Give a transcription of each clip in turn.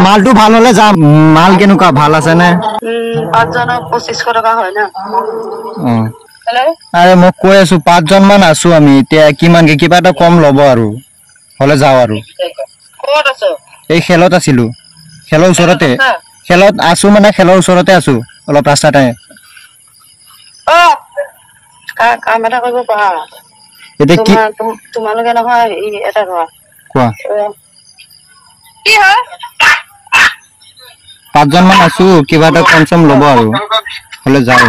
মালটো ভাল হলে যাম মাল কেনেকুৱা ভাল আছে নে 5 জনক 2500 টকা হয় না হেল্ল আরে মোক কৈ আছো 5 জন মান আছো আমি এতিয়া কিমান কি কিবা এটা কম লব আৰু হলে যাও আৰু ক'ত আছো এই খেলত আছিলো খেলৰ ওচৰতে খেলত আছো মানে খেলৰ ওচৰতে আছো অলপ ৰাস্তাতে অ কাম এটা কৰিব পাৰা এতিয়া কি তোমালোকে নহয় এটা কোৱা কোৱা কি হয় 5 জন মান আছো কিবা এটা কনসম লব আৰু হলে যাও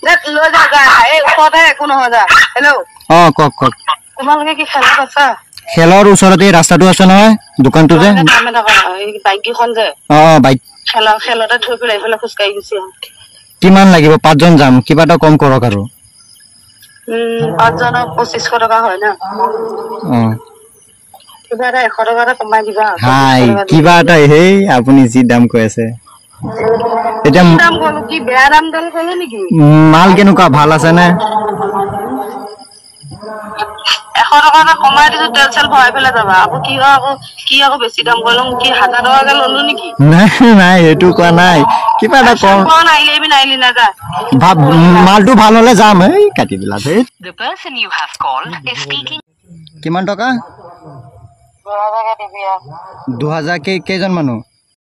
নেট লৈ যা এই ওচৰতে একো নহয় যা হেল্ল কক তোমালোকে কি খেলত আছা খেলৰ ওচৰতে ৰাস্তাটো আছে নহয় দোকানটো যে বাইক কিখন যে বাইক খেলতে থৈ পেলাই এইফালে খোজকাঢ়ি গুচি আহো কিমান লাগিব 5 জন যাম কিবা এটা কম কৰক আৰু 5 জনক 2500 টকা হয় না কিবা এটা 100 টকা এটা কমাই দিবা হাই কিবা এটা হেই আপুনি যি দাম কৈ আছে এটা দাম কলো কি বেয়া দাম দাল কলো নেকি মাল কেনেকুৱা ভাল আছে নে 100 টকা এটা কমাই দিছো তেল চেল ভৰাই পেলাই যাবা কি আকৌ বেছি দাম কলো কি 1000 টকা ললো নেকি নাই এটু কোৱা নাই কিবা এটা কম নাইলি না যা মালটো ভাল হলে যাম এই কাটি দিলা হে The person you have called is speaking কিমান টকা 2000 কেইজন মানুহ